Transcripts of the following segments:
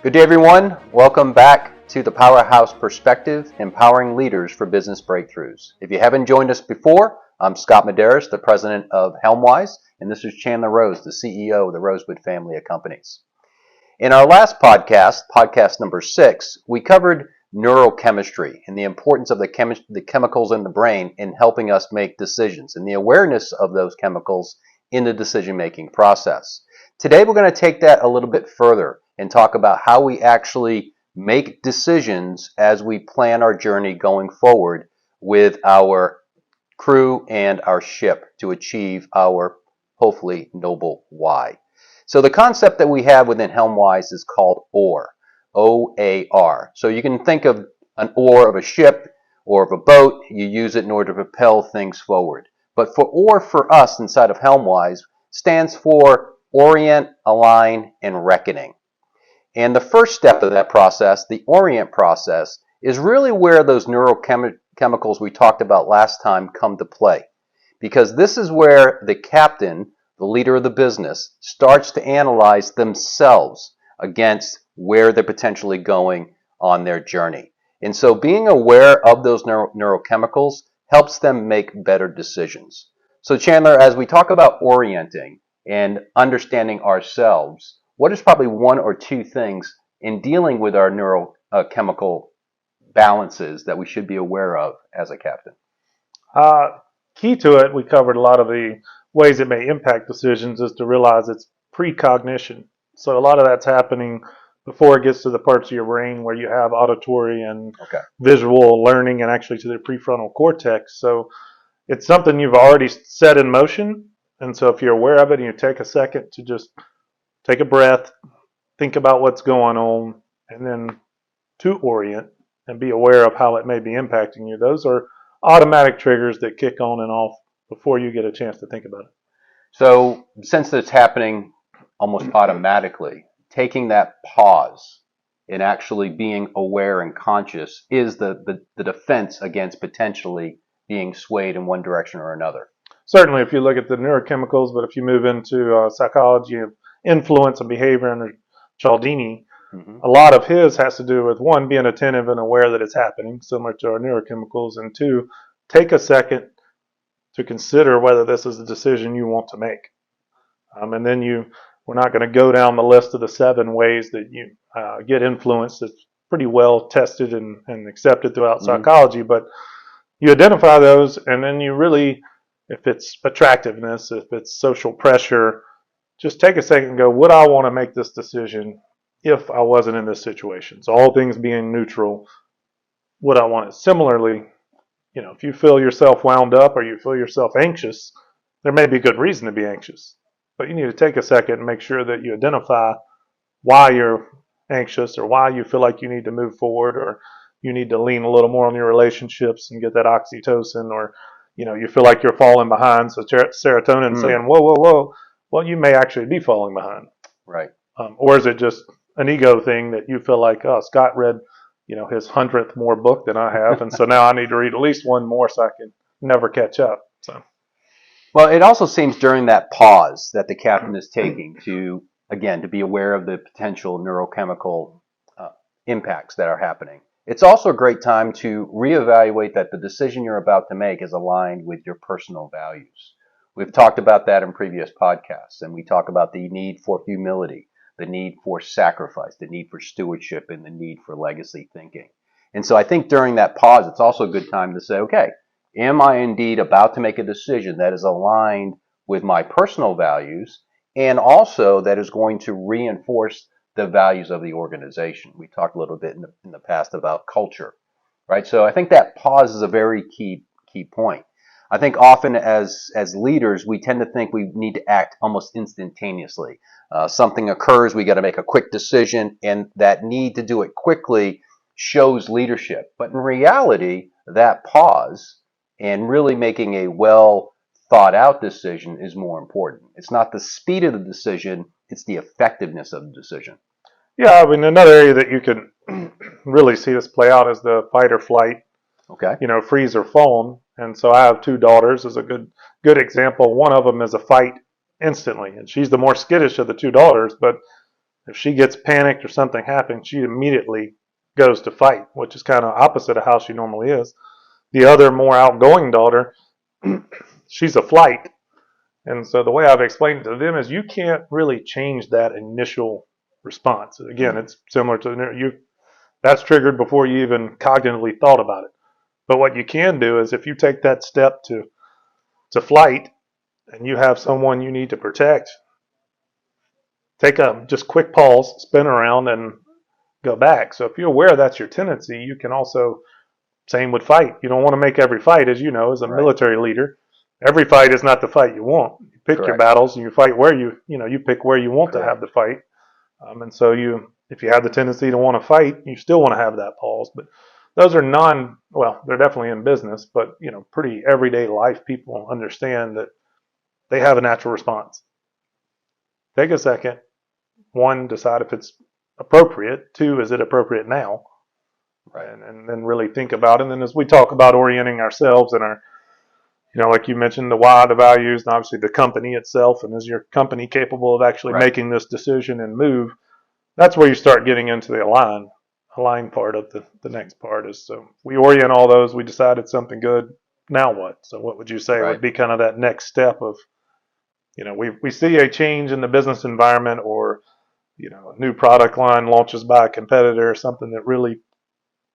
Good day, everyone. Welcome back to the Powerhouse Perspective, empowering leaders for business breakthroughs. If you haven't joined us before, I'm Scott Medeiros, the president of Helmwise, and this is Chandler Rose, the CEO of the Rosewood family of companies. In our last podcast, podcast number 6, we covered neurochemistry and the importance of the chemicals in the brain in helping us make decisions and the awareness of those chemicals in the decision-making process. Today, we're going to take that a little bit further and talk about how we actually make decisions as we plan our journey going forward with our crew and our ship to achieve our, hopefully, noble why. So the concept that we have within Helmwise is called OAR, O-A-R. So you can think of an oar of a ship or of a boat. You use it in order to propel things forward. But for OAR for us inside of Helmwise stands for Orient, Align, and Reckoning. And the first step of that process, the Orient process, is really where those neurochemicals we talked about last time come to play. Because this is where the captain, the leader of the business, starts to analyze themselves against where they're potentially going on their journey. And so being aware of those neurochemicals helps them make better decisions. So Chandler, as we talk about orienting and understanding ourselves, what is probably one or two things in dealing with our neurochemical balances that we should be aware of as a captain? Key to it, we covered a lot of the ways it may impact decisions, is to realize it's precognition. So a lot of that's happening before it gets to the parts of your brain where you have auditory and visual learning and actually to the prefrontal cortex. So it's something you've already set in motion. And so if you're aware of it and you take a second to just take a breath, think about what's going on, and then to orient and be aware of how it may be impacting you. Those are automatic triggers that kick on and off before you get a chance to think about it. So since it's happening almost automatically, taking that pause and actually being aware and conscious is the defense against potentially being swayed in one direction or another. Certainly, if you look at the neurochemicals, but if you move into psychology of influence and behavior under Cialdini, a lot of his has to do with, one, being attentive and aware that it's happening, similar to our neurochemicals, and two, take a second to consider whether this is a decision you want to make. And then we're not going to go down the list of the 7 ways that you get influenced. It's pretty well tested and accepted throughout psychology, but you identify those, and then you really, if it's attractiveness, if it's social pressure, just take a second and go, would I want to make this decision if I wasn't in this situation? So all things being neutral, would I want it? Similarly, if you feel yourself wound up or you feel yourself anxious, there may be a good reason to be anxious. But you need to take a second and make sure that you identify why you're anxious or why you feel like you need to move forward or you need to lean a little more on your relationships and get that oxytocin, or you feel like you're falling behind. So serotonin saying, whoa, whoa, whoa. Well, you may actually be falling behind. Right. Or is it just an ego thing that you feel like, oh, Scott read, his 100th more book than I have, and so now I need to read at least one more so I can never catch up. So, well, it also seems during that pause that the captain is taking to be aware of the potential neurochemical impacts that are happening. It's also a great time to reevaluate that the decision you're about to make is aligned with your personal values. We've talked about that in previous podcasts, and we talk about the need for humility, the need for sacrifice, the need for stewardship, and the need for legacy thinking. And so I think during that pause, it's also a good time to say, okay, am I indeed about to make a decision that is aligned with my personal values and also that is going to reinforce the values of the organization? We talked a little bit in the past about culture, right? So I think that pause is a very key point. I think often as leaders, we tend to think we need to act almost instantaneously. Something occurs, we got to make a quick decision, and that need to do it quickly shows leadership. But in reality, that pause and really making a well thought out decision is more important. It's not the speed of the decision, it's the effectiveness of the decision. Yeah, I mean, another area that you can really see this play out is the fight or flight, freeze or fawn. And so I have 2 daughters as a good example. One of them is a fight instantly, and she's the more skittish of the 2 daughters, but If she gets panicked or something happens, she immediately goes to fight, which is kind of opposite of how she normally is. The other more outgoing daughter, she's a flight. And so the way I've explained it to them is you can't really change that initial response. Again, it's similar to you. That's triggered before you even cognitively thought about it. But what you can do is if you take that step to flight and you have someone you need to protect, take a just quick pause, spin around, and go back. So if you're aware that's your tendency, you can also, same with fight. You don't want to make every fight, as you know, as a military leader. Every fight is not the fight you want. You pick your battles and you fight where you pick where you want to have the fight. And so if you have the tendency to want to fight, you still want to have that pause. But those are they're definitely in business, but pretty everyday life people understand that they have a natural response. Take a second. One, decide if it's appropriate. Two, is it appropriate now? Right. And then really think about it. And then as we talk about orienting ourselves and our, like you mentioned, the why, the values, and obviously the company itself, and is your company capable of actually making this decision and move? That's where you start getting into the align part of the next part is, so we orient all those, we decided something good, now what? So what would you say would be kind of that next step of, we see a change in the business environment, or, a new product line launches by a competitor, or something that really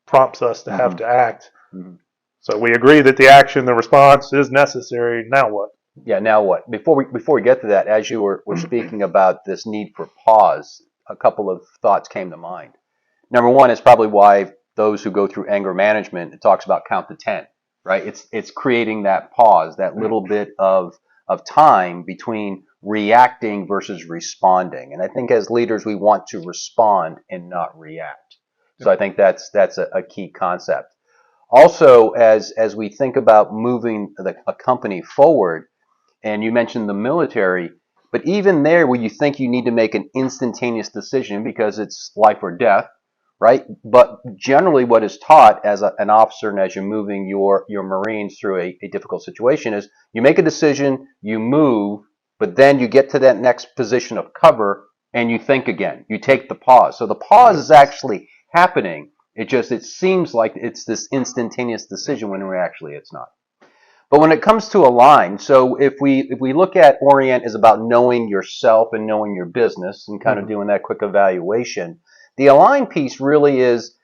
prompts us to have to act. Mm-hmm. So we agree that the action, the response is necessary. Now what? Yeah, now what? Before we get to that, as you were speaking about this need for pause, a couple of thoughts came to mind. Number one is probably why those who go through anger management, it talks about count to 10, right? It's creating that pause, that little bit of time between reacting versus responding. And I think as leaders, we want to respond and not react. So I think that's a key concept. Also, as we think about moving a company forward, and you mentioned the military, but even there where you think you need to make an instantaneous decision because it's life or death, right? But generally what is taught as an officer and as you're moving your Marines through a difficult situation is you make a decision, you move, but then you get to that next position of cover and you think again. You take the pause. So the pause is actually happening. It seems like it's this instantaneous decision when actually it's not. But when it comes to align, so if we look at orient is about knowing yourself and knowing your business and kind of doing that quick evaluation, the align piece really is,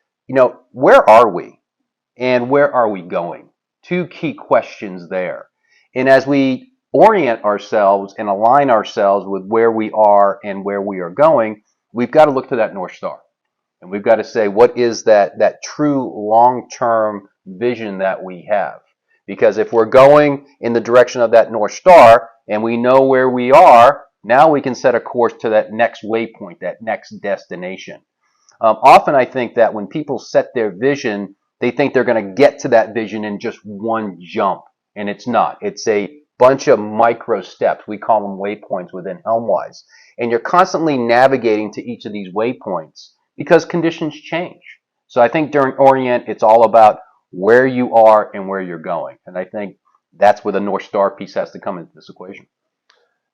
where are we and where are we going? Two key questions there. And as we orient ourselves and align ourselves with where we are and where we are going, we've got to look to that North Star. And we've got to say, what is that true long-term vision that we have? Because if we're going in the direction of that North Star and we know where we are, now we can set a course to that next waypoint, that next destination. Often I think that when people set their vision, they think they're going to get to that vision in just one jump. And it's not. It's a bunch of micro steps. We call them waypoints within Helmwise. And you're constantly navigating to each of these waypoints because conditions change. So I think during Orient, it's all about where you are and where you're going. And I think that's where the North Star piece has to come into this equation.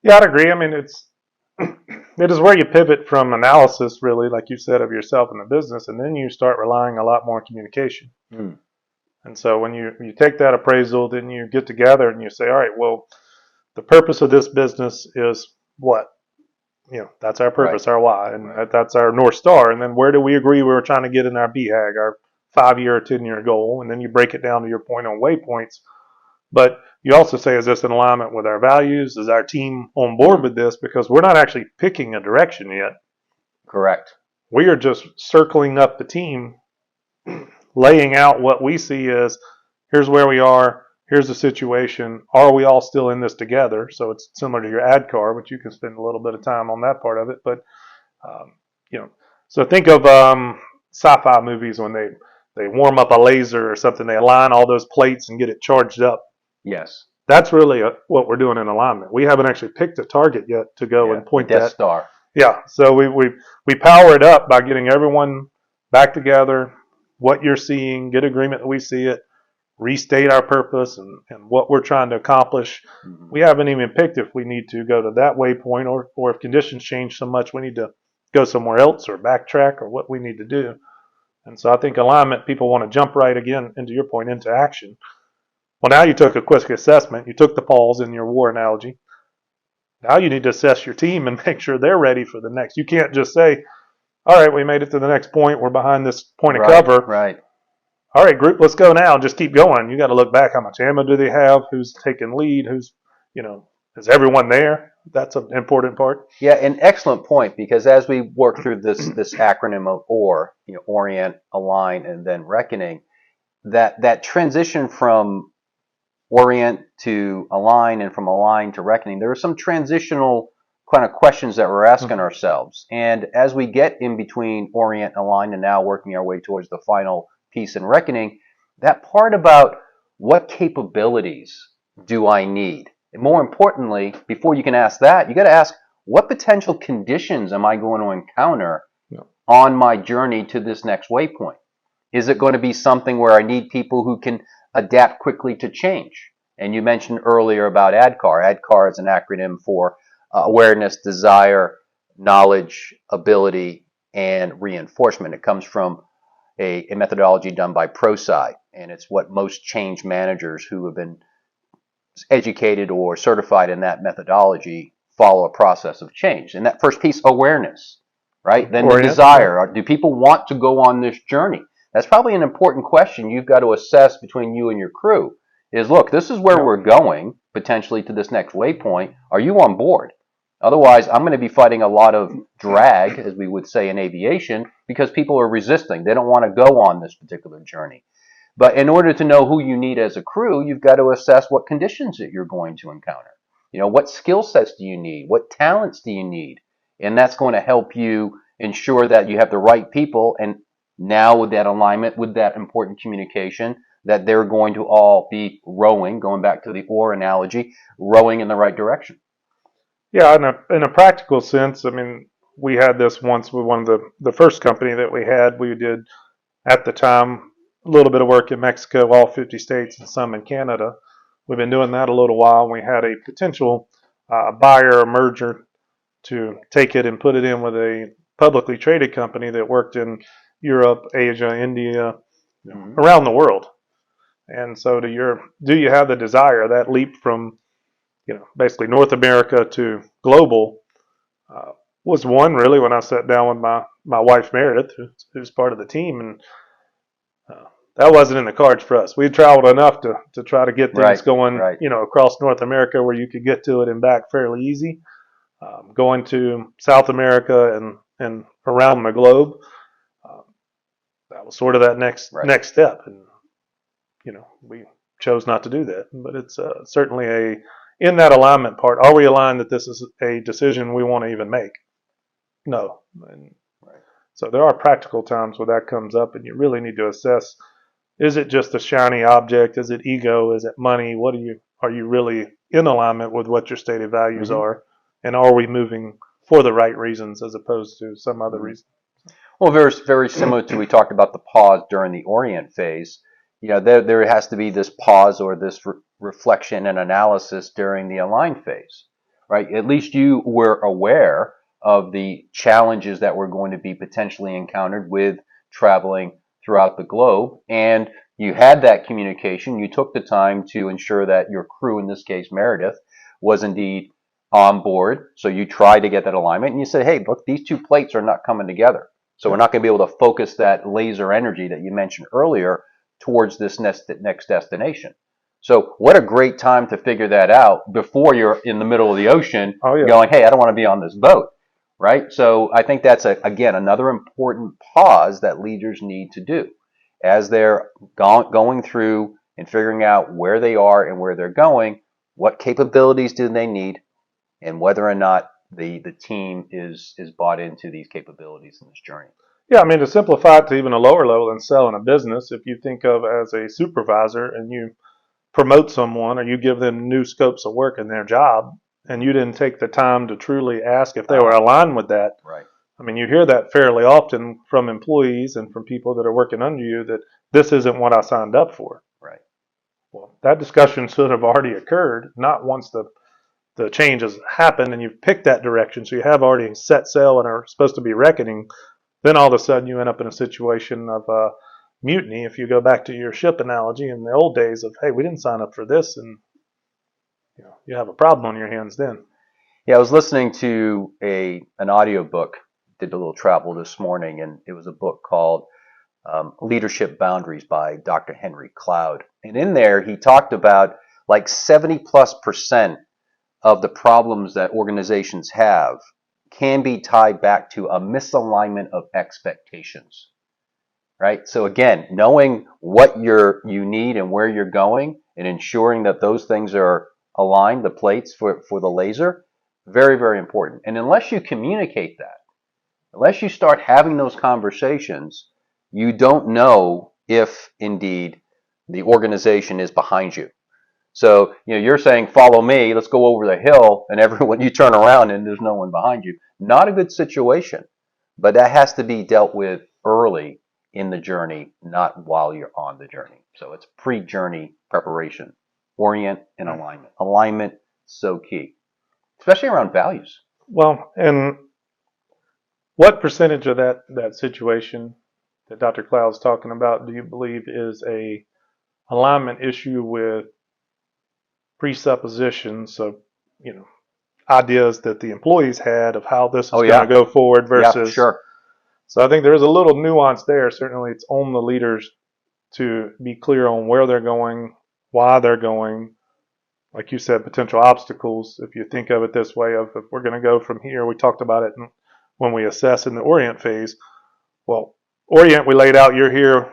Yeah, I'd agree. I mean, it is where you pivot from analysis, really, like you said, of yourself and the business, and then you start relying a lot more on communication. And so when you take that appraisal, then you get together and you say, all right, well, the purpose of this business is what? That's our purpose, our why, and that's our North Star. And then where do we agree we're trying to get in our BHAG, our 5-year or 10-year goal? And then you break it down to your point on waypoints. But you also say, is this in alignment with our values? Is our team on board with this? Because we're not actually picking a direction yet. Correct. We are just circling up the team, laying out what we see as, here's where we are, here's the situation, are we all still in this together? So it's similar to your ad car, but you can spend a little bit of time on that part of it. But, so think of sci-fi movies when they warm up a laser or something, they align all those plates and get it charged up. Yes. That's really what we're doing in alignment. We haven't actually picked a target yet to go and point Death Star. Yeah. So we power it up by getting everyone back together, what you're seeing, get agreement that we see it, restate our purpose and what we're trying to accomplish. We haven't even picked if we need to go to that waypoint or if conditions change so much we need to go somewhere else or backtrack or what we need to do. And so I think alignment, people want to jump right again into your point, into action. Well, now you took a quick assessment. You took the pause in your war analogy. Now you need to assess your team and make sure they're ready for the next. You can't just say, all right, we made it to the next point. We're behind this point of cover. Right. All right, group, let's go now. Just keep going. You got to look back. How much ammo do they have? Who's taking lead? Who's, is everyone there? That's an important part. Yeah, an excellent point, because as we work through this acronym of OR, orient, align, and then reckoning, that transition from orient to align and from align to reckoning, there are some transitional kind of questions that we're asking ourselves. And as we get in between orient, align, and now working our way towards the final piece in reckoning, that part about what capabilities do I need? And more importantly, before you can ask that, you got to ask, what potential conditions am I going to encounter on my journey to this next waypoint? Is it going to be something where I need people who can adapt quickly to change? And you mentioned earlier about ADKAR. ADKAR is an acronym for awareness, desire, knowledge, ability, and reinforcement. It comes from a methodology done by ProSci, and it's what most change managers who have been educated or certified in that methodology follow a process of change. And that first piece, awareness, right? Then the desire. Do people want to go on this journey? That's probably an important question you've got to assess between you and your crew is, look, this is where we're going, potentially to this next waypoint. Are you on board? Otherwise, I'm going to be fighting a lot of drag, as we would say in aviation, because people are resisting. They don't want to go on this particular journey. But in order to know who you need as a crew, you've got to assess what conditions that you're going to encounter. What skill sets do you need? What talents do you need? And that's going to help you ensure that you have the right people. And now with that alignment, with that important communication, that they're going to all be rowing, going back to the oar analogy, rowing in the right direction. Yeah, in a practical sense, I mean, we had this once with one of the first company that we had. We did, at the time, a little bit of work in Mexico, all 50 states, and some in Canada. We've been doing that a little while. We had a potential buyer or merger to take it and put it in with a publicly traded company that worked in Europe, Asia, India, around the world. And so do you have the desire, that leap from basically North America to global, was one really when I sat down with my wife Meredith, who's part of the team, and that wasn't in the cards for us. We traveled enough to try to get things going, across North America where you could get to it and back fairly easy. Going to South America and around the globe, that was sort of that next step, and we chose not to do that. But it's certainly in that alignment part. Are we aligned that this is a decision we want to even make? No. And so there are practical times where that comes up, and you really need to assess: is it just a shiny object? Is it ego? Is it money? Are you really in alignment with what your stated values are? And are we moving for the right reasons as opposed to some other reason? Well, very, very similar to, we talked about the pause during the orient phase. There has to be this pause or this reflection and analysis during the align phase, right? At least you were aware of the challenges that were going to be potentially encountered with traveling throughout the globe, and you had that communication. You took the time to ensure that your crew, in this case Meredith, was indeed on board. So you tried to get that alignment, and you said, hey, look, these two plates are not coming together. So we're not going to be able to focus that laser energy that you mentioned earlier towards this next destination. So what a great time to figure that out before you're in the middle of the ocean going, hey, I don't want to be on this boat, right? So I think that's, again, another important pause that leaders need to do as they're going through and figuring out where they are and where they're going, what capabilities do they need, and whether or not the team is bought into these capabilities in this journey. Yeah, I mean, to simplify it to even a lower level than selling a business, if you think of as a supervisor and you promote someone or you give them new scopes of work in their job, and you didn't take the time to truly ask if they were aligned with that. Right. I mean, you hear that fairly often from employees and from people that are working under you, that this isn't what I signed up for. Right. Well, that discussion should have already occurred, not once the the change has happened and you've picked that direction, so you have already set sail and are supposed to be reckoning, then all of a sudden you end up in a situation of mutiny. If you go back to your ship analogy in the old days of, hey, we didn't sign up for this, and you have a problem on your hands then. Yeah, I was listening to an audio book, did a little travel this morning, and it was a book called Leadership Boundaries by Dr. Henry Cloud. And in there, he talked about like 70+% of the problems that organizations have can be tied back to a misalignment of expectations, right? So again, knowing what you need and where you're going and ensuring that those things are aligned, the plates for the laser, very, very important. And unless you communicate that, unless you start having those conversations, you don't know if indeed the organization is behind you. So, you're saying, follow me, let's go over the hill, and everyone, you turn around and there's no one behind you. Not a good situation, but that has to be dealt with early in the journey, not while you're on the journey. So it's pre-journey preparation, orient and alignment. Alignment, so key, especially around values. Well, and what percentage of that situation that Dr. Cloud's talking about do you believe is a alignment issue with presuppositions of, ideas that the employees had of how this is going to go forward versus? Yeah, sure. So I think there is a little nuance there. Certainly it's on the leaders to be clear on where they're going, why they're going, like you said, potential obstacles. If you think of it this way, of if we're going to go from here, we talked about it when we assess in the orient phase. Well, orient, we laid out, you're here,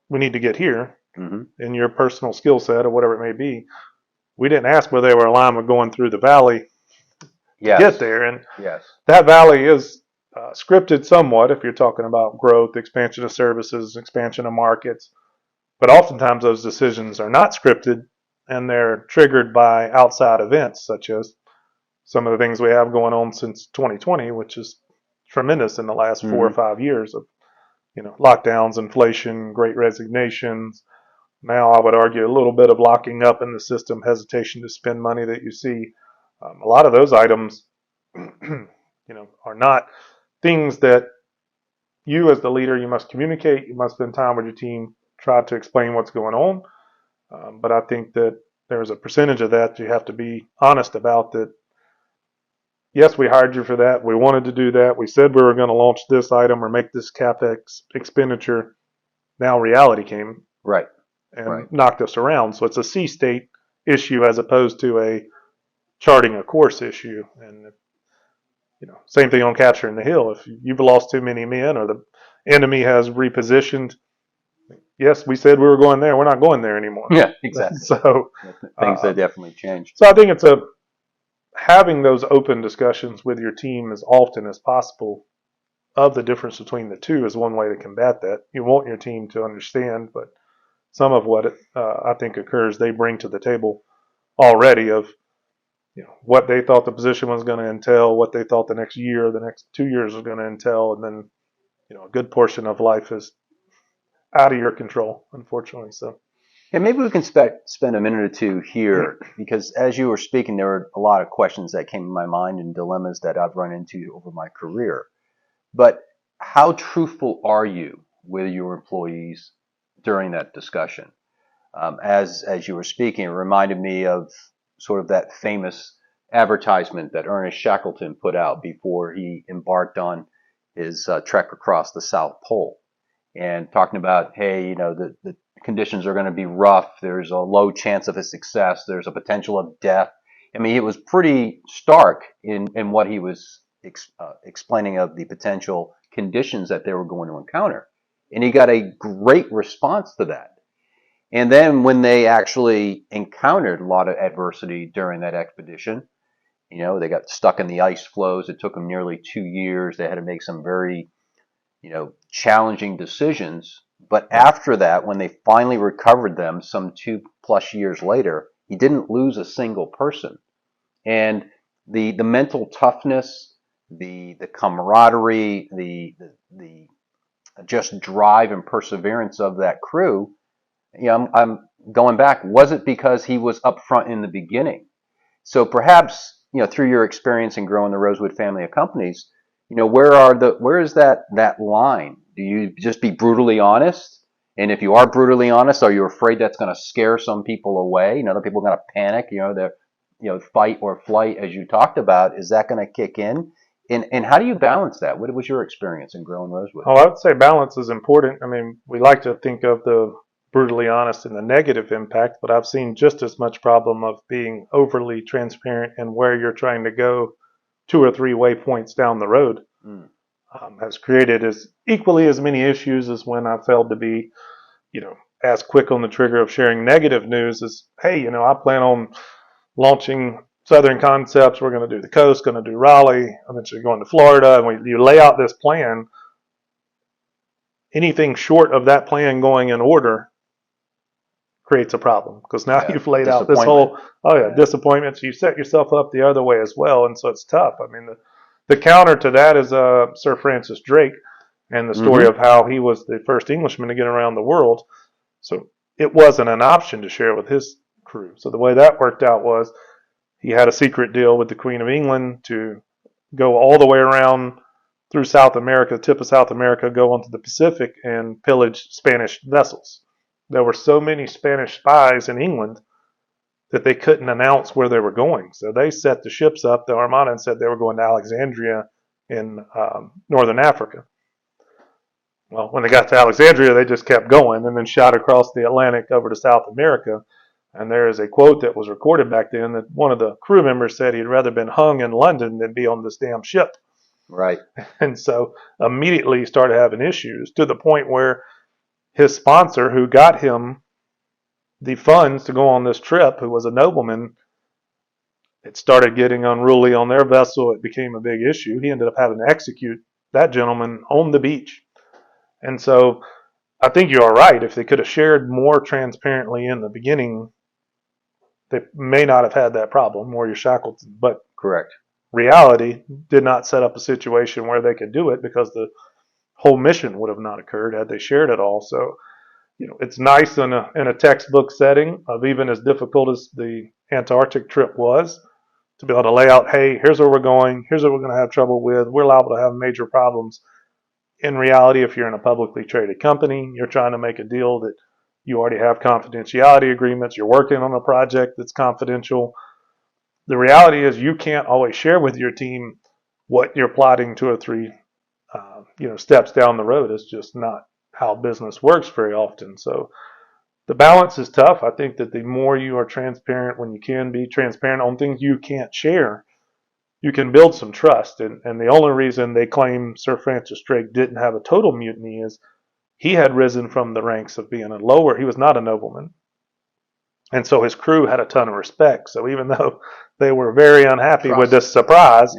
we need to get here in your personal skill set or whatever it may be. We didn't ask whether they were aligned with going through the valley to get there. And that valley is scripted somewhat if you're talking about growth, expansion of services, expansion of markets. But oftentimes those decisions are not scripted, and they're triggered by outside events, such as some of the things we have going on since 2020, which is tremendous in the last 4 or 5 years of, lockdowns, inflation, great resignations. Now I would argue a little bit of locking up in the system, hesitation to spend money that you see. A lot of those items, are not things that you as the leader, you must communicate. You must spend time with your team, try to explain what's going on. But I think that there's a percentage of that you have to be honest about that. Yes, we hired you for that. We wanted to do that. We said we were going to launch this item or make this CapEx expenditure. Now reality came. Right. And knocked us around. So it's a C state issue as opposed to a charting a course issue. And, same thing on capturing the hill. If you've lost too many men or the enemy has repositioned, yes, we said we were going there. We're not going there anymore. Yeah, exactly. So things have definitely changed. So I think it's having those open discussions with your team as often as possible of the difference between the two is one way to combat that. You want your team to understand, but some of what I think occurs, they bring to the table already of, what they thought the position was going to entail, what they thought the next year, the next 2 years was going to entail, and then, a good portion of life is out of your control, unfortunately. So, and maybe we can spend a minute or two here, because as you were speaking, there were a lot of questions that came to my mind and dilemmas that I've run into over my career. But how truthful are you with your employees during that discussion? As you were speaking, it reminded me of sort of that famous advertisement that Ernest Shackleton put out before he embarked on his trek across the South Pole, and talking about, hey, the conditions are going to be rough. There's a low chance of a success. There's a potential of death. I mean, it was pretty stark in what he was explaining of the potential conditions that they were going to encounter. And he got a great response to that. And then when they actually encountered a lot of adversity during that expedition, they got stuck in the ice floes. It took them nearly 2 years. They had to make some very, challenging decisions. But after that, when they finally recovered them some 2+ years later, he didn't lose a single person. And the mental toughness, the camaraderie, the just drive and perseverance of that crew, I'm going back, was it because he was upfront in the beginning? So perhaps through your experience in growing the Rosewood family of companies, where is that line? Do you just be brutally honest? And if you are brutally honest, are you afraid that's going to scare some people away? Other people are going to panic. They're fight or flight, as you talked about. Is that going to kick in? And how do you balance that? What was your experience in growing Rosewood? Oh, I would say balance is important. I mean, we like to think of the brutally honest and the negative impact, but I've seen just as much problem of being overly transparent and where you're trying to go 2 or 3 waypoints down the road. Has created as equally as many issues as when I failed to be, as quick on the trigger of sharing negative news as, hey, I plan on launching Southern Concepts. We're going to do the coast, going to do Raleigh, eventually going to Florida. And you lay out this plan. Anything short of that plan going in order creates a problem, because now you've laid out this whole, disappointment. So you set yourself up the other way as well. And so it's tough. I mean, the counter to that is Sir Francis Drake and the story of how he was the first Englishman to get around the world. So it wasn't an option to share with his crew. So the way that worked out was he had a secret deal with the Queen of England to go all the way around through South America, tip of South America, go onto the Pacific and pillage Spanish vessels. There were so many Spanish spies in England that they couldn't announce where they were going. So they set the ships up, the Armada, and said they were going to Alexandria in northern Africa. Well, when they got to Alexandria, they just kept going and then shot across the Atlantic over to South America. And there is a quote that was recorded back then that one of the crew members said he'd rather been hung in London than be on this damn ship. Right. And so immediately he started having issues, to the point where his sponsor, who got him the funds to go on this trip, who was a nobleman, it started getting unruly on their vessel. It became a big issue. He ended up having to execute that gentleman on the beach. And so I think you are right. If they could have shared more transparently in the beginning, they may not have had that problem where you're shackled. But correct. Reality did not set up a situation where they could do it, because the whole mission would have not occurred had they shared it all. So, it's nice in a textbook setting of, even as difficult as the Antarctic trip was, to be able to lay out, hey, here's where we're going, here's what we're going to have trouble with, we're liable to have major problems. In reality, if you're in a publicly traded company, you're trying to make a deal that you already have confidentiality agreements, you're working on a project that's confidential. The reality is you can't always share with your team what you're plotting 2 or 3 steps down the road. It's just not how business works very often. So the balance is tough. I think that the more you are transparent, when you can be transparent on things you can't share, you can build some trust. And the only reason they claim Sir Francis Drake didn't have a total mutiny is he had risen from the ranks of being he was not a nobleman. And so his crew had a ton of respect. So even though they were very unhappy with this surprise,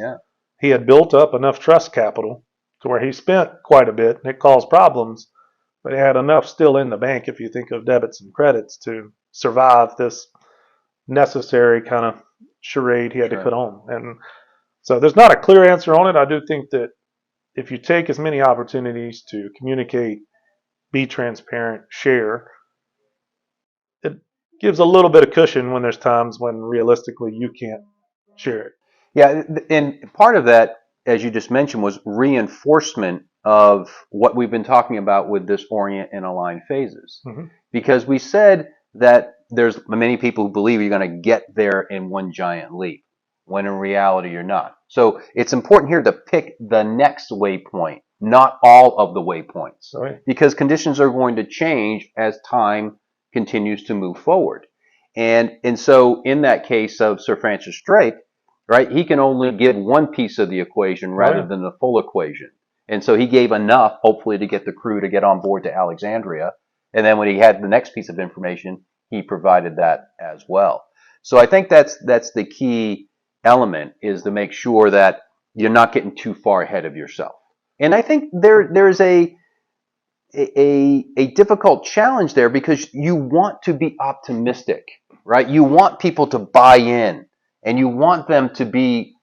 he had built up enough trust capital to where he spent quite a bit, and it caused problems, but he had enough still in the bank, if you think of debits and credits, to survive this necessary kind of charade he had to put on. And so there's not a clear answer on it. I do think that if you take as many opportunities to communicate, be transparent, share, it gives a little bit of cushion when there's times when realistically you can't share it. Yeah, and part of that, as you just mentioned, was reinforcement of what we've been talking about with this orient and align phases. Because we said that there's many people who believe you're going to get there in one giant leap, when in reality you're not. So it's important here to pick the next waypoint, not all of the waypoints, because conditions are going to change as time continues to move forward. And so in that case of Sir Francis Drake, right, he can only give one piece of the equation rather than the full equation. And so he gave enough, hopefully, to get the crew to get on board to Alexandria. And then when he had the next piece of information, he provided that as well. So I think that's the key element, is to make sure that you're not getting too far ahead of yourself. And I think there's a difficult challenge there, because you want to be optimistic, right? You want people to buy in, and you want them to be,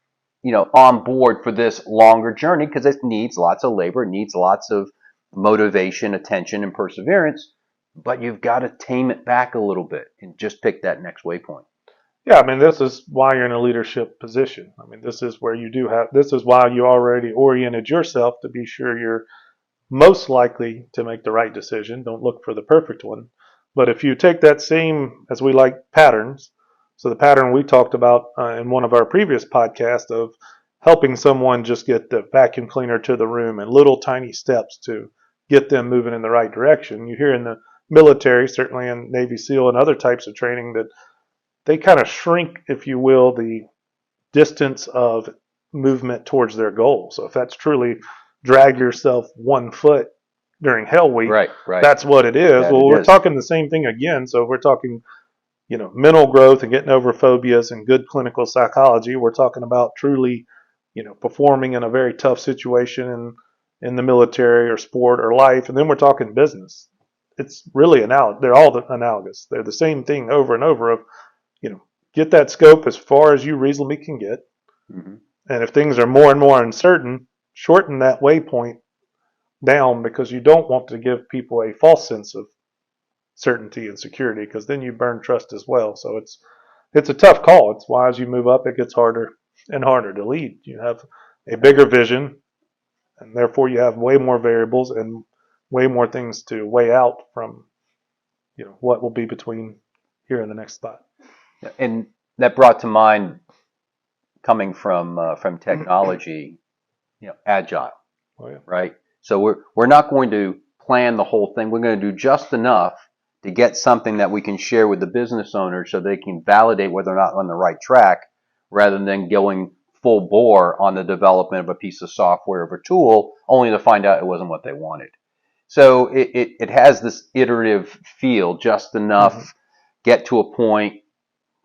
on board for this longer journey, because it needs lots of labor, it needs lots of motivation, attention, and perseverance. But you've got to tame it back a little bit and just pick that next waypoint. Yeah, I mean, this is why you're in a leadership position. I mean, this is why you already oriented yourself to be sure you're most likely to make the right decision. Don't look for the perfect one. But if you take that same, as we like, patterns, so the pattern we talked about in one of our previous podcasts of helping someone just get the vacuum cleaner to the room and little tiny steps to get them moving in the right direction. You hear in the military, certainly in Navy SEAL and other types of training, that they kind of shrink, if you will, the distance of movement towards their goal. So if that's truly drag yourself 1 foot during Hell Week, Right, right. that's what it is. That Well, it we're is. talking the same thing again. So if we're talking, mental growth and getting over phobias and good clinical psychology, we're talking about truly, performing in a very tough situation in the military or sport or life. And then we're talking business. It's really analogous. They're all analogous. They're the same thing over and over of, you know, get that scope as far as you reasonably can get. Mm-hmm. And if things are more and more uncertain, shorten that waypoint down because you don't want to give people a false sense of certainty and security because then you burn trust as well. So it's a tough call. It's why as you move up, it gets harder and harder to lead. You have a bigger vision, and therefore you have way more variables and way more things to weigh out from what will be between here and the next spot. And that brought to mind, coming from technology, agile, Oh, yeah. right? So we're not going to plan the whole thing. We're going to do just enough to get something that we can share with the business owner so they can validate whether or not we're on the right track, rather than going full bore on the development of a piece of software or a tool, only to find out it wasn't what they wanted. So it has this iterative feel, just enough, Mm-hmm. get to a point,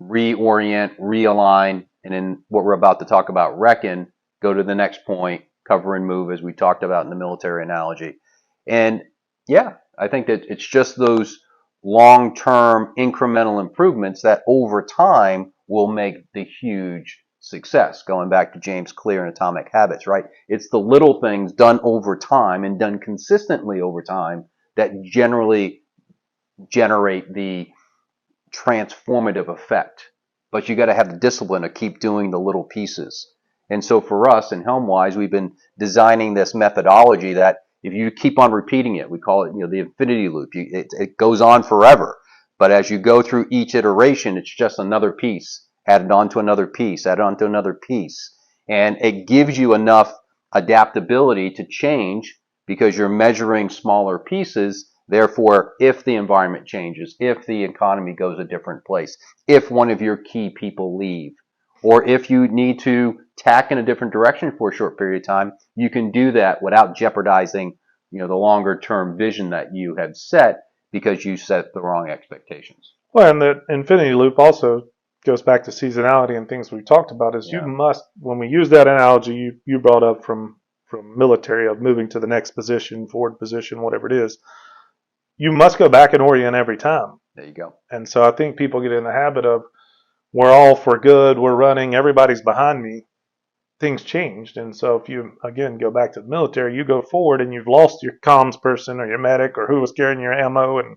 reorient, realign, and then what we're about to talk about, reckon, go to the next point, cover and move, as we talked about in the military analogy. And yeah, I think that it's just those long-term incremental improvements that over time will make the huge success. Going back to James Clear and Atomic Habits, right? It's the little things done over time and done consistently over time that generally generate the transformative effect. But you got to have the discipline to keep doing the little pieces. And so for us in HelmWise, we've been designing this methodology that if you keep on repeating it, we call it, the infinity loop. It goes on forever. But as you go through each iteration, it's just another piece added on to another piece, added on to another piece. And it gives you enough adaptability to change because you're measuring smaller pieces. Therefore, if the environment changes, if the economy goes a different place, if one of your key people leave, or if you need to tack in a different direction for a short period of time, you can do that without jeopardizing, the longer term vision that you have set because you set the wrong expectations. Well, and the infinity loop also goes back to seasonality and things we talked about. Is you Yeah. must, when we use that analogy you brought up from military of moving to the next position, forward position, whatever it is, you must go back and orient every time. There you go. And so I think people get in the habit of we're all for good, we're running, everybody's behind me. Things changed, and so if you again go back to the military, you go forward and you've lost your comms person or your medic or who was carrying your ammo, and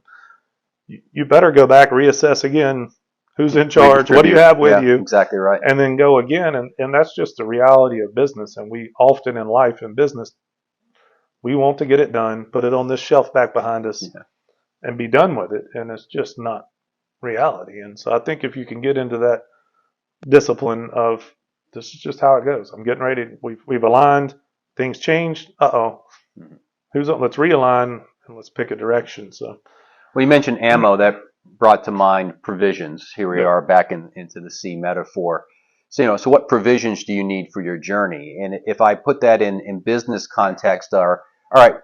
you better go back, reassess again who's in charge, what do you have with Yeah, you, exactly right. and then go again. And that's just the reality of business. And we often in life and business, we want to get it done, put it on this shelf back behind us, Yeah. and be done with it. And it's just not reality. And so I think if you can get into that discipline of this is just how it goes. I'm getting ready. We've aligned. Things changed. Mhm. Who's up? Let's realign and let's pick a direction. So Well, you mentioned ammo. That brought to mind provisions. Here we yeah. are back into the sea metaphor. So what provisions do you need for your journey? And if I put that in business context, all right,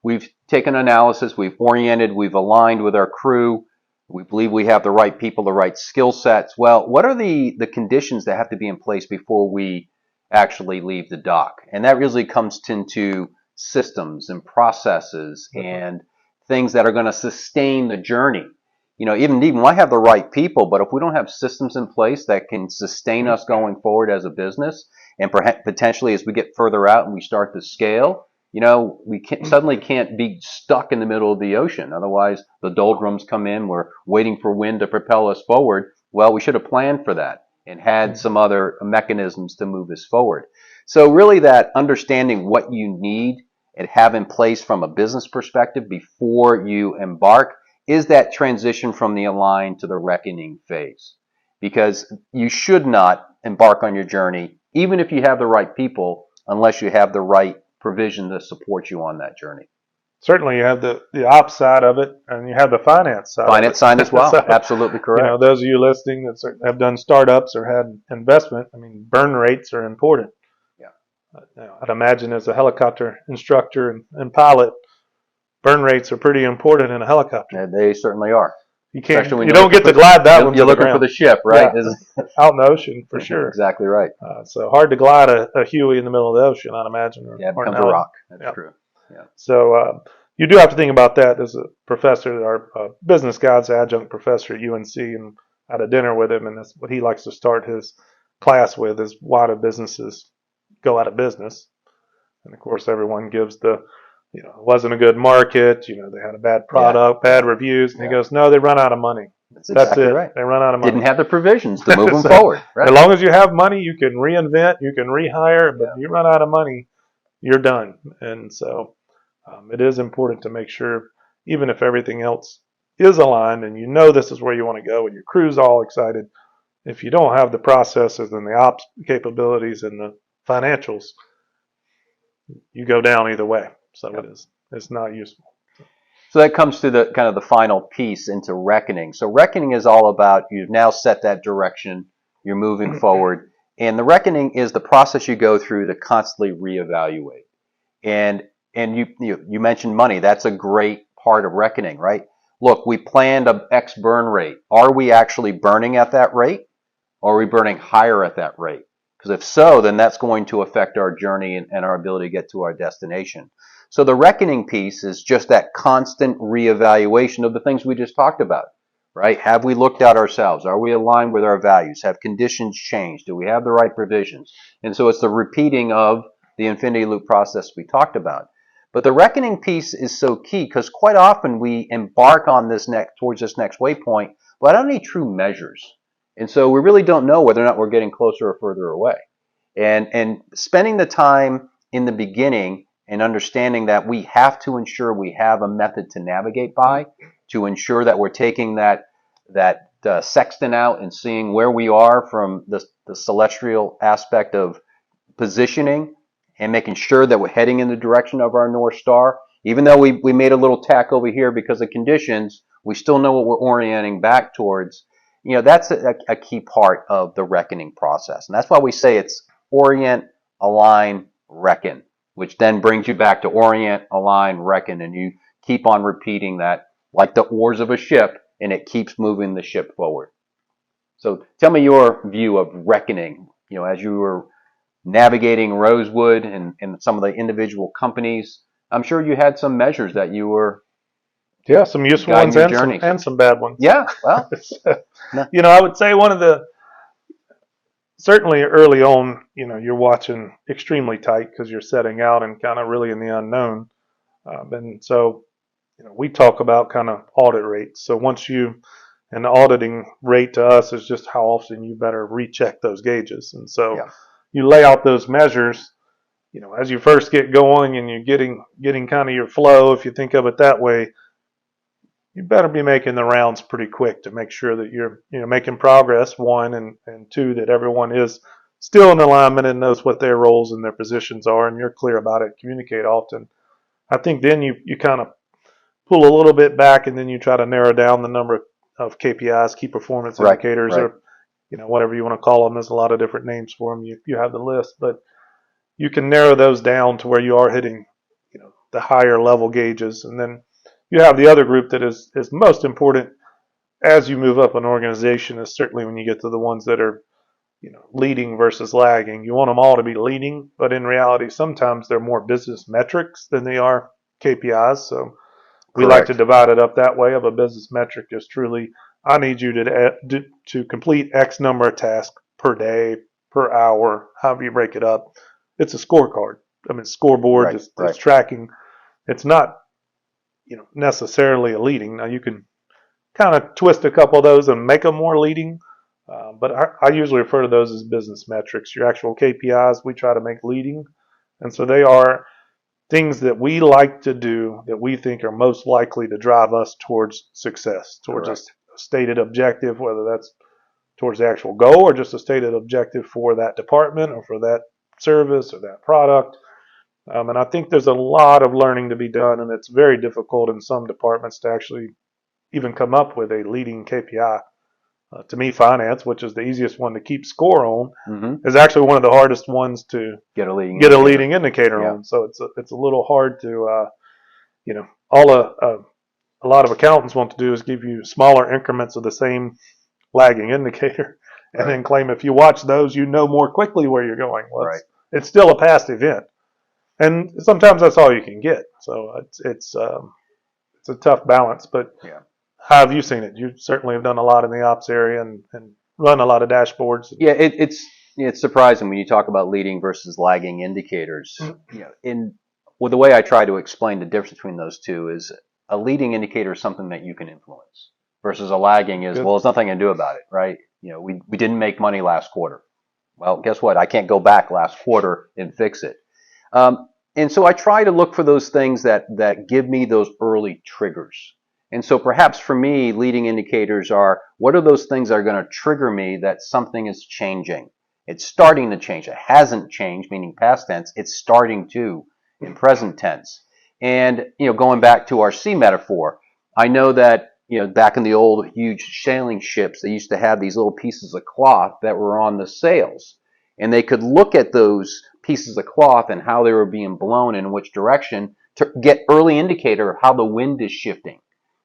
we've taken analysis, we've oriented, we've aligned with our crew, we believe we have the right people, the right skill sets. Well, what are the conditions that have to be in place before we actually leave the dock? And that really comes into systems and processes and things that are going to sustain the journey. Even we might have the right people, but if we don't have systems in place that can sustain us going forward as a business, and potentially as we get further out and we start to scale, we suddenly can't be stuck in the middle of the ocean. Otherwise, the doldrums come in. We're waiting for wind to propel us forward, Well, we should have planned for that and had some other mechanisms to move us forward. So really that understanding what you need and have in place from a business perspective before you embark is that transition from the align to the reckoning phase. Because you should not embark on your journey, even if you have the right people, unless you have the right provision to support you on that journey. Certainly, you have the ops side of it, and you have the finance side. Finance side as well. So, absolutely correct. Those of you listening that have done startups or had investment, I mean, burn rates are important. Yeah. I'd imagine as a helicopter instructor and pilot, burn rates are pretty important in a helicopter. Yeah, they certainly are. You can't. You don't get to glide that one. You're looking for the ship, right? Yeah. Out in the ocean for sure. Exactly right. So hard to glide a Huey in the middle of the ocean, I'd imagine. It becomes a rock. That's true. Yeah. So you do have to think about that as a professor. Our business guy's adjunct professor at UNC, and I had a dinner with him, and that's what he likes to start his class with: is why do businesses go out of business? And of course, everyone gives the, it wasn't a good market. They had a bad product, bad reviews, and he goes, no, they run out of money. That's exactly it. Right. They run out of money. Didn't have the provisions to move them forward. Right? As long as you have money, you can reinvent, you can rehire, but if you run out of money, you're done. And so it is important to make sure, even if everything else is aligned and this is where you want to go and your crew's all excited, if you don't have the processes and the ops capabilities and the financials, you go down either way. So it's not useful. So that comes to the kind of the final piece into reckoning. So reckoning is all about, you've now set that direction, you're moving forward, and the reckoning is the process you go through to constantly reevaluate. And you mentioned money. That's a great part of reckoning, right? Look, we planned an X burn rate. Are we actually burning at that rate, or are we burning higher at that rate? Because if so, then that's going to affect our journey and our ability to get to our destination. So the reckoning piece is just that constant reevaluation of the things we just talked about, right? Have we looked at ourselves? Are we aligned with our values? Have conditions changed? Do we have the right provisions? And so it's the repeating of the infinity loop process we talked about. But the reckoning piece is so key because quite often we embark on towards this next waypoint without any true measures. And so we really don't know whether or not we're getting closer or further away. And spending the time in the beginning and understanding that we have to ensure we have a method to navigate by, to ensure that we're taking that sextant out and seeing where we are from the celestial aspect of positioning and making sure that we're heading in the direction of our North Star. Even though we made a little tack over here because of conditions, we still know what we're orienting back towards. That's a key part of the reckoning process. And that's why we say it's orient, align, reckon, which then brings you back to orient, align, reckon, and you keep on repeating that like the oars of a ship, and it keeps moving the ship forward. So tell me your view of reckoning, as you were navigating Rosewood and some of the individual companies. I'm sure you had some measures that you were some useful ones and some bad ones. Yeah, well. I would say one of the, certainly early on, you're watching extremely tight because you're setting out and kind of really in the unknown. And so, we talk about kind of audit rates. So and the auditing rate to us is just how often you better recheck those gauges. And so you lay out those measures, as you first get going and you're getting kind of your flow, if you think of it that way, you better be making the rounds pretty quick to make sure that you're making progress, one, and two, that everyone is still in alignment and knows what their roles and their positions are, and you're clear about it, communicate often. I think then you kind of pull a little bit back and then you try to narrow down the number of KPIs, key performance indicators, or whatever you want to call them. There's a lot of different names for them. You have the list, but you can narrow those down to where you are hitting the higher level gauges, and then you have the other group that is most important as you move up an organization, is certainly when you get to the ones that are, leading versus lagging. You want them all to be leading, but in reality, sometimes they're more business metrics than they are KPIs. So we like to divide it up that way. Of a business metric is truly, I need you to complete X number of tasks per day, per hour, however you break it up. It's a scorecard. Scoreboard is tracking. It's not necessarily a leading. Now you can kind of twist a couple of those and make them more leading, But I usually refer to those as business metrics. Your actual KPIs, we try to make leading. And so they are things that we like to do that we think are most likely to drive us towards success, towards a stated objective, whether that's towards the actual goal or just a stated objective for that department or for that service or that product. And I think there's a lot of learning to be done, and it's very difficult in some departments to actually even come up with a leading KPI. To me, finance, which is the easiest one to keep score on, is actually one of the hardest ones to get a leading indicator on. So it's a little hard to, all a lot of accountants want to do is give you smaller increments of the same lagging indicator, and then claim if you watch those, you know more quickly where you're going. Well, it's still a past event, and sometimes that's all you can get. So it's a tough balance, but. Yeah. How have you seen it? You certainly have done a lot in the ops area and run a lot of dashboards. Yeah, it's surprising when you talk about leading versus lagging indicators. The way I try to explain the difference between those two is a leading indicator is something that you can influence versus a lagging is, well, there's nothing I can do about it, right? We didn't make money last quarter. Well, guess what? I can't go back last quarter and fix it. And so I try to look for those things that give me those early triggers. And so perhaps for me, leading indicators are, what are those things that are going to trigger me that something is changing? It's starting to change. It hasn't changed, meaning past tense. It's starting to in present tense. And, going back to our sea metaphor, I know that, back in the old huge sailing ships, they used to have these little pieces of cloth that were on the sails. And they could look at those pieces of cloth and how they were being blown and in which direction to get early indicator of how the wind is shifting.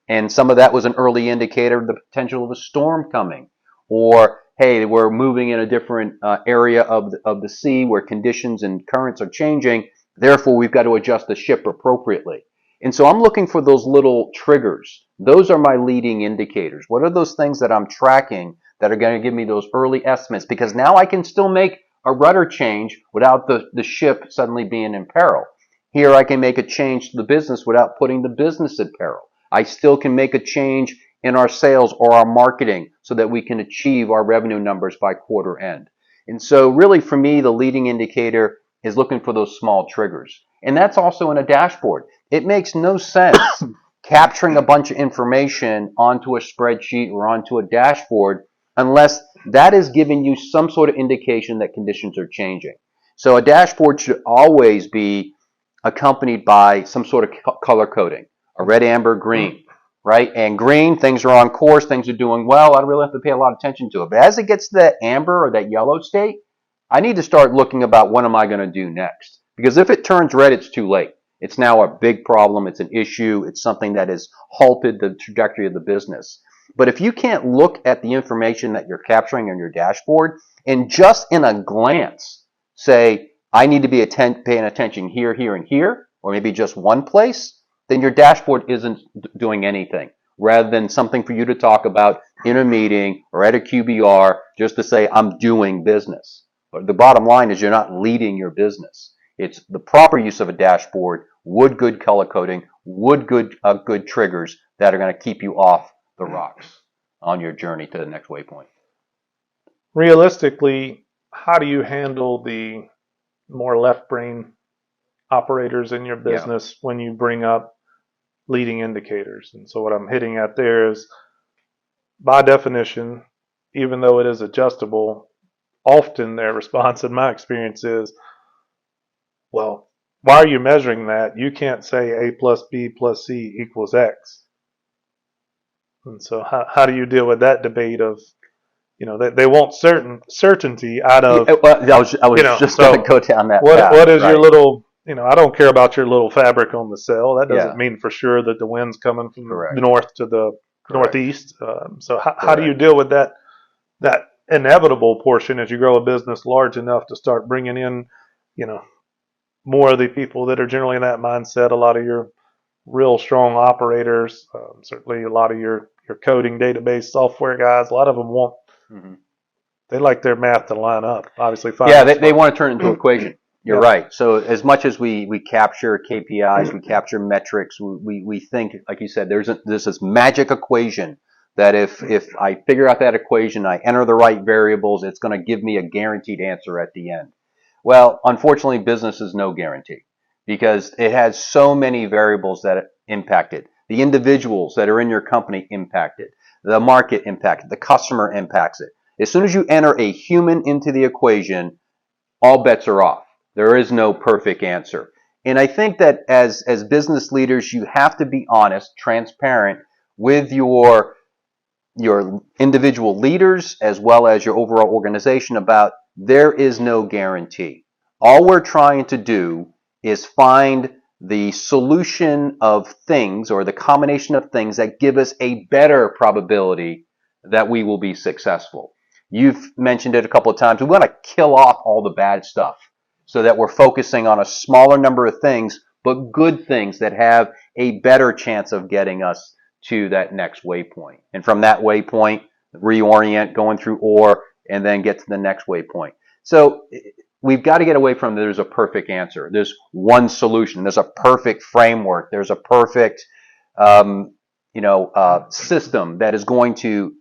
And some of that was an early indicator of the potential of a storm coming. Or, hey, we're moving in a different area of the sea where conditions and currents are changing. Therefore, we've got to adjust the ship appropriately. And so I'm looking for those little triggers. Those are my leading indicators. What are those things that I'm tracking that are going to give me those early estimates? Because now I can still make a rudder change without the ship suddenly being in peril. Here I can make a change to the business without putting the business at peril. I still can make a change in our sales or our marketing so that we can achieve our revenue numbers by quarter end. And so really for me, the leading indicator is looking for those small triggers. And that's also in a dashboard. It makes no sense capturing a bunch of information onto a spreadsheet or onto a dashboard unless that is giving you some sort of indication that conditions are changing. So a dashboard should always be accompanied by some sort of color coding. A red, amber, green, right? And green, things are on course, things are doing well. I don't really have to pay a lot of attention to it. But as it gets to that amber or that yellow state, I need to start looking about what am I going to do next? Because if it turns red, it's too late. It's now a big problem. It's an issue. It's something that has halted the trajectory of the business. But if you can't look at the information that you're capturing on your dashboard and just in a glance say, I need to be paying attention here, here, and here, or maybe just one place, then your dashboard isn't doing anything, rather than something for you to talk about in a meeting or at a QBR just to say, I'm doing business. But the bottom line is you're not leading your business. It's the proper use of a dashboard, would good color coding, would good triggers that are going to keep you off the rocks on your journey to the next waypoint. Realistically, how do you handle the more left brain operators in your business when you bring up leading indicators? And so what I'm hitting at there is, by definition, even though it is adjustable, often their response in my experience is, well, why are you measuring that? You can't say A plus B plus C equals X. And so how do you deal with that debate of, they want certainty out of. I was just going to go down that path. What is your little, I don't care about your little fabric on the sail. That doesn't mean for sure that the wind's coming from the north to the northeast. So how do you deal with that inevitable portion as you grow a business large enough to start bringing in, more of the people that are generally in that mindset? A lot of your real strong operators, certainly a lot of your coding database software guys, a lot of them want, they like their math to line up. Obviously, they want to turn it into an equation. You're right. So as much as we capture KPIs, we capture metrics, we think, like you said, there's this magic equation that if I figure out that equation, I enter the right variables, it's going to give me a guaranteed answer at the end. Well, unfortunately, business is no guarantee because it has so many variables that impact it. The individuals that are in your company impact it. The market impacts it. The customer impacts it. As soon as you enter a human into the equation, all bets are off. There is no perfect answer. And I think that as business leaders, you have to be honest, transparent with your individual leaders as well as your overall organization about there is no guarantee. All we're trying to do is find the solution of things or the combination of things that give us a better probability that we will be successful. You've mentioned it a couple of times. We want to kill off all the bad stuff so that we're focusing on a smaller number of things, but good things that have a better chance of getting us to that next waypoint. And from that waypoint, reorient, going through OR, and then get to the next waypoint. So we've got to get away from there's a perfect answer. There's one solution. There's a perfect framework. There's a perfect system that is going to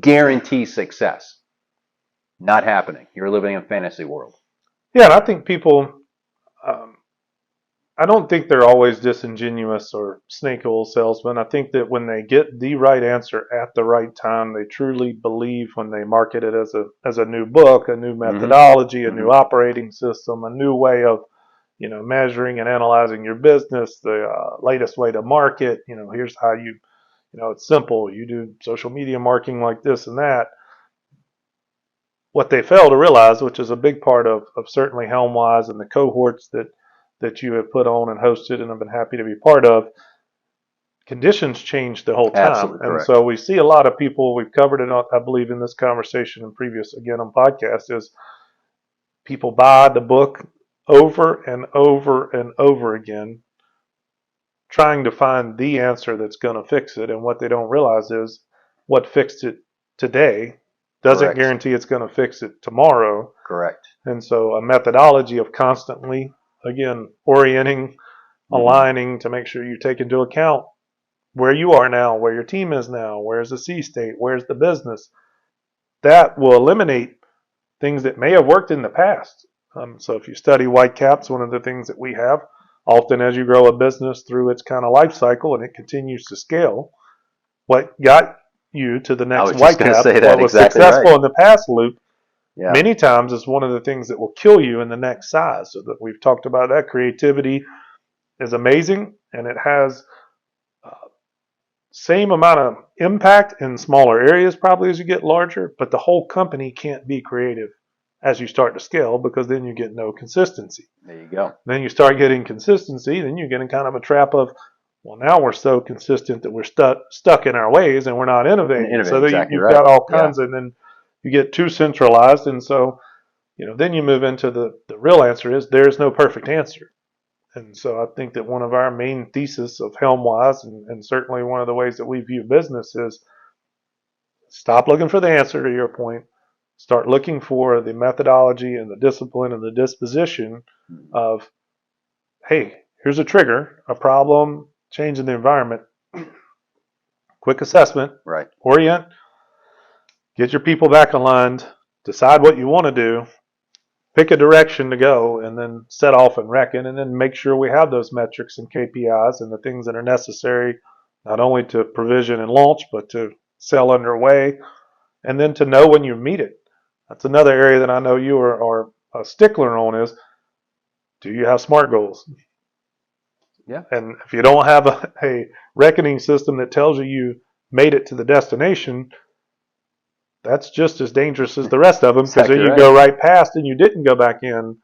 guarantee success. Not happening. You're living in a fantasy world. Yeah, and I think people, I don't think they're always disingenuous or snake oil salesmen. I think that when they get the right answer at the right time, they truly believe when they market it as a new book, a new methodology, a new operating system, a new way of, measuring and analyzing your business, the latest way to market. Here's how it's simple. You do social media marketing like this and that. What they fail to realize, which is a big part of certainly Helmwise and the cohorts that you have put on and hosted and have been happy to be part of, conditions change the whole time. Absolutely and correct. So we see a lot of people, we've covered it, I believe, in this conversation and previous, again, on podcasts, is people buy the book over and over and over again, trying to find the answer that's going to fix it. And what they don't realize is what fixed it today doesn't Correct. guarantee it's going to fix it tomorrow. Correct. And so a methodology of constantly, again, orienting, aligning to make sure you take into account where you are now, where your team is now, where's the C state, where's the business. That will eliminate things that may have worked in the past. So if you study Whitecaps, one of the things that we have, often as you grow a business through its kind of life cycle and it continues to scale, what got you to the next Whitecap, what was exactly successful right. in the past loop, Yeah. many times is one of the things that will kill you in the next size. So that we've talked about that. Creativity is amazing, and it has same amount of impact in smaller areas probably as you get larger, but the whole company can't be creative as you start to scale because then you get no consistency. There you go. Then you start getting consistency, then you get in kind of a trap of, well, now we're so consistent that we're stuck in our ways and we're not innovating. So then you've got all kinds, and then you get too centralized. And so, then you move into the real answer is there's no perfect answer. And so I think that one of our main thesis of Helmwise, and certainly one of the ways that we view business, is stop looking for the answer, to your point. Start looking for the methodology and the discipline and the disposition of, hey, here's a trigger, a problem, change in the environment, quick assessment, Right. orient, get your people back aligned, decide what you want to do, pick a direction to go, and then set off and reckon, and then make sure we have those metrics and KPIs and the things that are necessary, not only to provision and launch, but to sell underway, and then to know when you meet it. That's another area that I know you are a stickler on is, do you have SMART goals? Yeah. And if you don't have a reckoning system that tells you made it to the destination, that's just as dangerous as the rest of them, because then you go right past and you didn't go back in,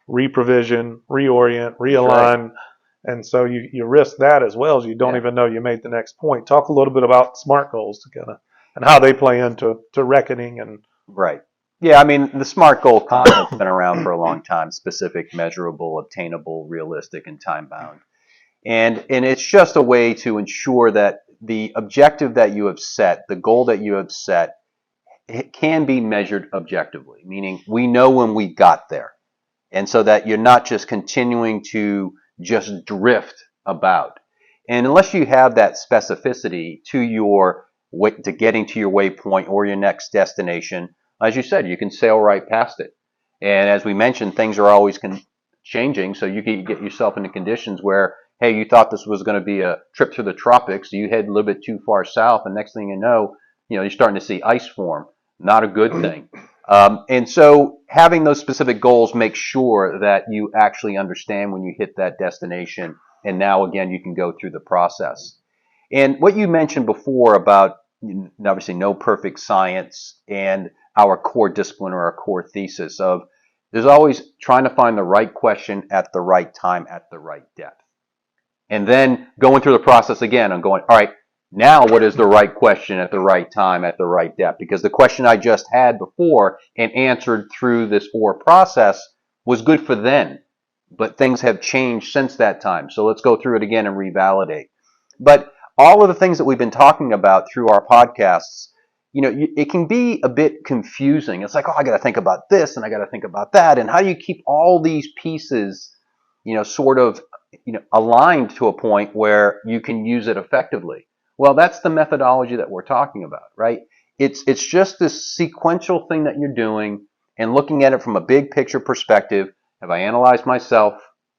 reprovision, reorient, realign. And so you risk that as well as you don't even know you made the next point. Talk a little bit about SMART goals together and how they play into reckoning and Right. Yeah, I mean, the SMART goal concept's been around for a long time: specific, measurable, obtainable, realistic, and time-bound. And it's just a way to ensure that the objective that you have set, the goal that you have set, it can be measured objectively, meaning we know when we got there. And so that you're not just continuing to just drift about. And unless you have that specificity to your to getting to your waypoint or your next destination, as you said, you can sail right past it. And as we mentioned, things are always changing, so you can get yourself into conditions where, hey, you thought this was going to be a trip through the tropics, you head a little bit too far south, and next thing you know, you're starting to see ice form. Not a good thing. And so having those specific goals makes sure that you actually understand when you hit that destination, and now again you can go through the process. And what you mentioned before about obviously no perfect science and our core discipline or our core thesis of there's always trying to find the right question at the right time at the right depth. And then going through the process again, I'm going, all right, now what is the right question at the right time at the right depth? Because the question I just had before and answered through this OR process was good for then, but things have changed since that time. So let's go through it again and revalidate. But all of the things that we've been talking about through our podcasts, it can be a bit confusing. It's like, oh, I got to think about this and I got to think about that. And how do you keep all these pieces, sort of, aligned to a point where you can use it effectively? Well, that's the methodology that we're talking about, right? It's just this sequential thing that you're doing and looking at it from a big picture perspective. Have I analyzed myself?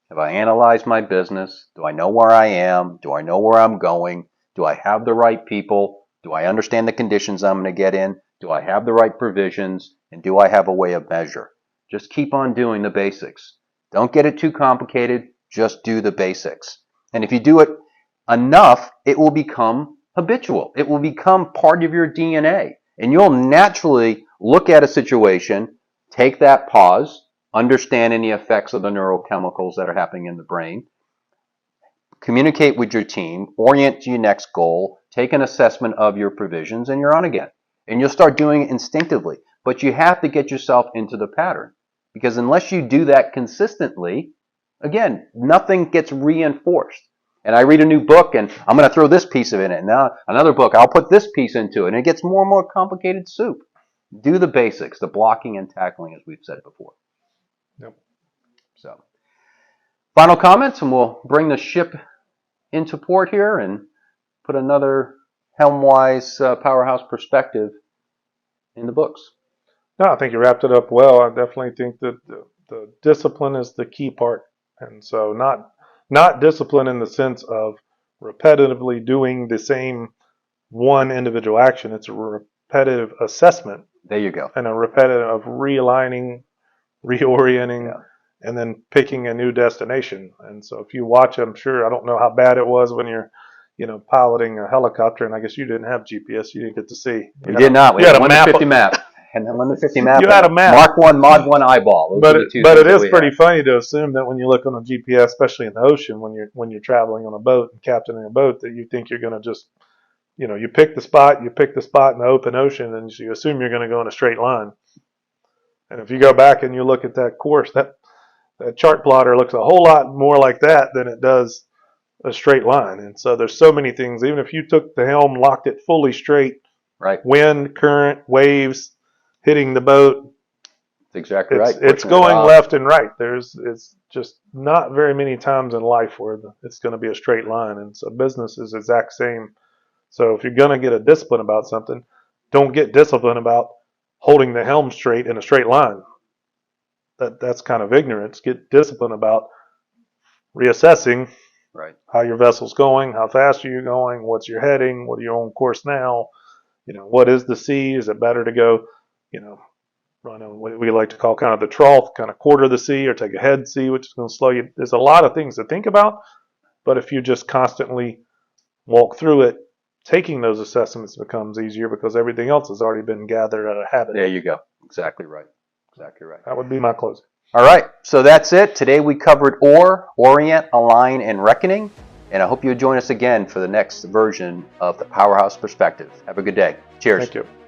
Have I analyzed my business? Do I know where I am? Do I know where I'm going? Do I have the right people? Do I understand the conditions I'm going to get in? Do I have the right provisions? And do I have a way of measure? Just keep on doing the basics. Don't get it too complicated. Just do the basics. And if you do it enough, it will become habitual. It will become part of your DNA. And you'll naturally look at a situation, take that pause, understand any effects of the neurochemicals that are happening in the brain, communicate with your team, orient to your next goal, take an assessment of your provisions, and you're on again. And you'll start doing it instinctively. But you have to get yourself into the pattern. Because unless you do that consistently, again, nothing gets reinforced. And I read a new book, and I'm going to throw this piece of it in it. Now another book, I'll put this piece into it. And it gets more and more complicated soup. Do the basics, the blocking and tackling, as we've said before. Yep. So, final comments, and we'll bring the ship into port here and put another Helmwise Powerhouse Perspective in the books. No, I think you wrapped it up well. I definitely think that the discipline is the key part. And so not discipline in the sense of repetitively doing the same one individual action. It's a repetitive assessment. There you go. And a repetitive of realigning, reorienting, and then picking a new destination. And so if you watch, I'm sure, I don't know how bad it was when you're, piloting a helicopter, and I guess you didn't have GPS. You didn't get to see. We did not. We had a 150 map. And then 150 map. You had a map. Mark 1, Mod 1 eyeball. But it is pretty funny to assume that when you look on a GPS, especially in the ocean, when you're traveling on a boat and captaining a boat, that you think you're going to just, you pick the spot in the open ocean, and you assume you're going to go in a straight line. And if you go back and you look at that course, that chart plotter looks a whole lot more like that than it does a straight line. And so there's so many things. Even if you took the helm, locked it fully straight, right? Wind, current, waves hitting the boat. That's exactly right. It's going left and right. It's just not very many times in life where it's going to be a straight line. And so business is the exact same. So if you're going to get a discipline about something, don't get discipline about holding the helm straight in a straight line. That's kind of ignorance. Get discipline about reassessing how your vessel's going, how fast are you going, what's your heading, what are your own course now, what is the sea, is it better to go, run on what we like to call kind of the trough, kind of quarter the sea, or take a head sea, which is going to slow you. There's a lot of things to think about, but if you just constantly walk through it, taking those assessments becomes easier because everything else has already been gathered out of habit. There you go. Exactly right. Exactly right. That would be my closing. All right. So that's it. Today we covered orient, align, and reckoning. And I hope you'll join us again for the next version of the Powerhouse Perspective. Have a good day. Cheers. Thank you.